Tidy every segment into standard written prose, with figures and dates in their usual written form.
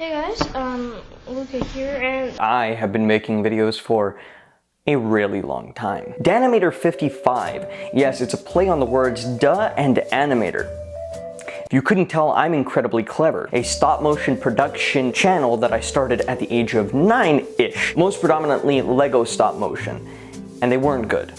Hey guys, Luca here, and I have been making videos for a really long time. Danimator 55, yes, it's a play on the words duh and animator. If you couldn't tell, I'm incredibly clever. A stop-motion production channel that I started at the age of 9-ish. Most predominantly Lego stop-motion, and they weren't good.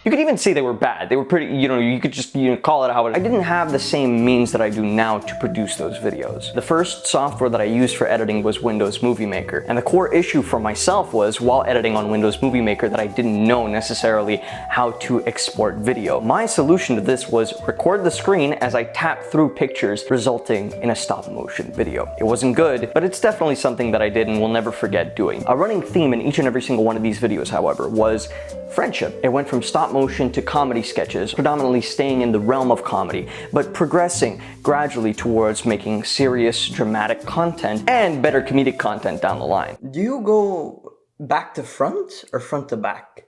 You could even say they were bad. They were pretty, you could just, call it how it is. I didn't have the same means that I do now to produce those videos. The first software that I used for editing was Windows Movie Maker. And the core issue for myself was, while editing on Windows Movie Maker, that I didn't know necessarily how to export video. My solution to this was record the screen as I tap through pictures, resulting in a stop-motion video. It wasn't good, but it's definitely something that I did and will never forget doing. A running theme in each and every single one of these videos, however, was friendship. It went from stop motion to comedy sketches, predominantly staying in the realm of comedy, but progressing gradually towards making serious, dramatic content and better comedic content down the line. Do you go back to front or front to back?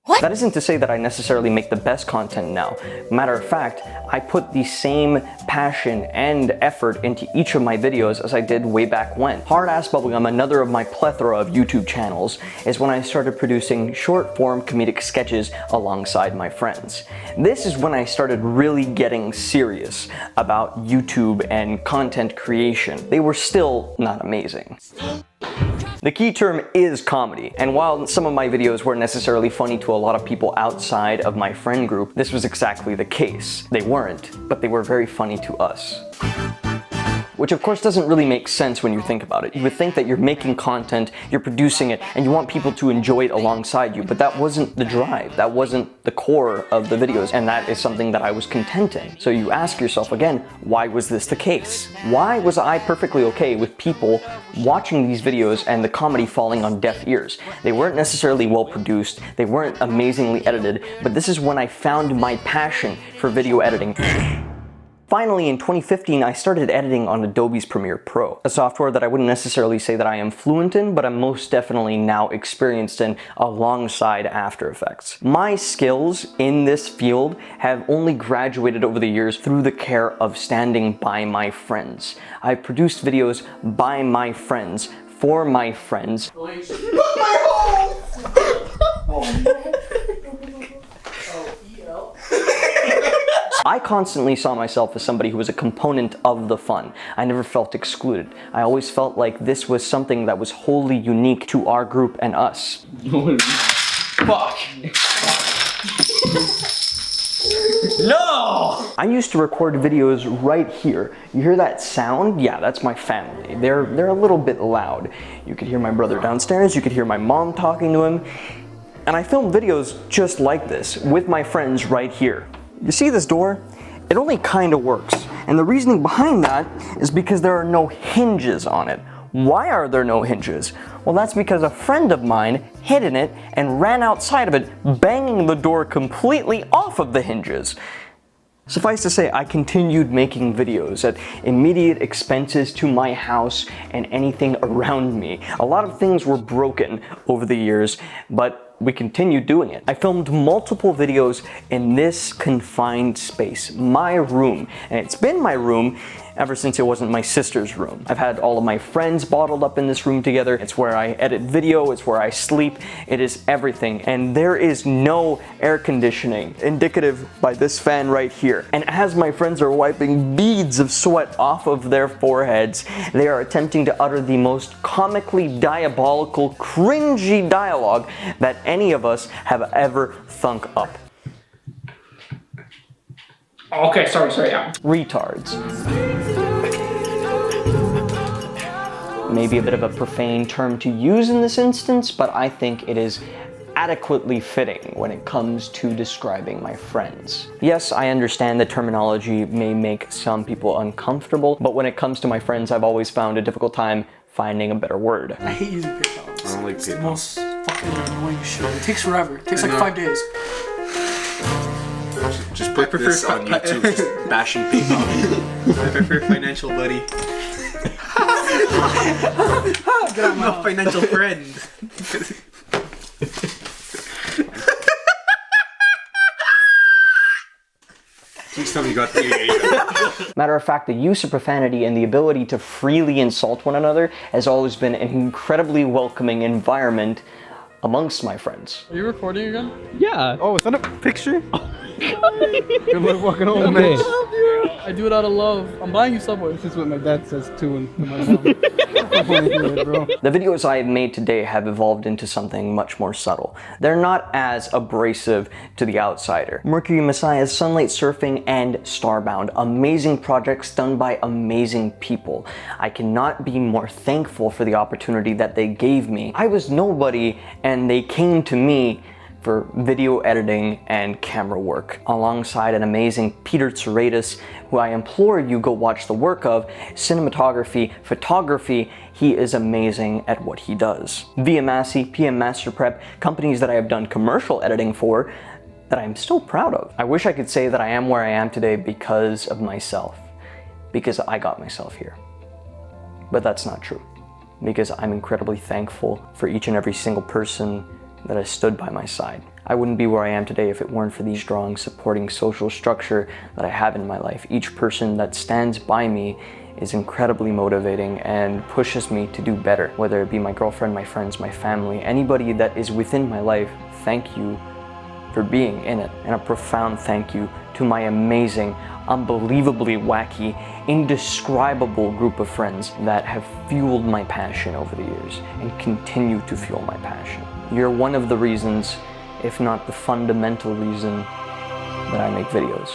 What? That isn't to say that I necessarily make the best content now. Matter of fact, I put the same passion and effort into each of my videos as I did way back when. Hard Ass Bubblegum, another of my plethora of YouTube channels, is when I started producing short-form comedic sketches alongside my friends. This is when I started really getting serious about YouTube and content creation. They were still not amazing. The key term is comedy, and while some of my videos weren't necessarily funny to a lot of people outside of my friend group, this was exactly the case. They weren't, but they were very funny to us. Which of course doesn't really make sense when you think about it. You would think that you're making content, you're producing it, and you want people to enjoy it alongside you, but that wasn't the drive, that wasn't the core of the videos, and that is something that I was content in. So you ask yourself again, why was this the case? Why was I perfectly okay with people watching these videos and the comedy falling on deaf ears? They weren't necessarily well produced, they weren't amazingly edited, but this is when I found my passion for video editing. Finally, in 2015, I started editing on Adobe's Premiere Pro, a software that I wouldn't necessarily say that I am fluent in, but I'm most definitely now experienced in alongside After Effects. My skills in this field have only graduated over the years through the care of standing by my friends. I've produced videos by my friends, for my friends. I constantly saw myself as somebody who was a component of the fun. I never felt excluded. I always felt like this was something that was wholly unique to our group and us. Fuck! No! I used to record videos right here. You hear that sound? Yeah, that's my family. They're a little bit loud. You could hear my brother downstairs, you could hear my mom talking to him. And I filmed videos just like this with my friends right here. You see this door? It only kind of works. And the reasoning behind that is because there are no hinges on it. Why are there no hinges? Well, that's because a friend of mine hid in it and ran outside of it, banging the door completely off of the hinges. Suffice to say, I continued making videos at immediate expenses to my house and anything around me. A lot of things were broken over the years, but we continued doing it. I filmed multiple videos in this confined space, my room, and it's been my room ever since it wasn't my sister's room. I've had all of my friends bottled up in this room together. It's where I edit video, it's where I sleep, it is everything. And there is no air conditioning, indicative by this fan right here. And as my friends are wiping beads of sweat off of their foreheads, they are attempting to utter the most comically diabolical, cringy dialogue that any of us have ever thunk up. Okay, sorry, yeah. Retards. Maybe a bit of a profane term to use in this instance, but I think it is adequately fitting when it comes to describing my friends. Yes, I understand that terminology may make some people uncomfortable, but when it comes to my friends, I've always found a difficult time finding a better word. I hate using PayPal. I don't like It's the PayPal. most fucking annoying shit. It takes forever. It takes like 5 days. Just put this on YouTube, just bashing PayPal. I prefer financial buddy. Get out No financial friend. Please tell me you got the Matter of fact, the use of profanity and the ability to freely insult one another has always been an incredibly welcoming environment amongst my friends. Are you recording again? Yeah. Oh, is that a picture? Good luck walking home, Okay. man. I do it out of love. I'm buying you Subway. This is what my dad says too, and my mom. I wanna hear it, bro. The videos I have made today have evolved into something much more subtle. They're not as abrasive to the outsider. Mercury Messiah's Sunlight Surfing and Starbound, amazing projects done by amazing people. I cannot be more thankful for the opportunity that they gave me. I was nobody and they came to me for video editing and camera work, alongside an amazing Peter Tsouratis, who I implore you go watch the work of. Cinematography, photography, he is amazing at what he does. Via Massey, PM Master Prep, companies that I have done commercial editing for, that I'm still proud of. I wish I could say that I am where I am today because of myself, because I got myself here. But that's not true, because I'm incredibly thankful for each and every single person that has stood by my side. I wouldn't be where I am today if it weren't for the strong, supporting social structure that I have in my life. Each person that stands by me is incredibly motivating and pushes me to do better, whether it be my girlfriend, my friends, my family, anybody that is within my life. Thank you for being in it. And a profound thank you to my amazing, unbelievably wacky, indescribable group of friends that have fueled my passion over the years and continue to fuel my passion. You're one of the reasons, if not the fundamental reason, that I make videos.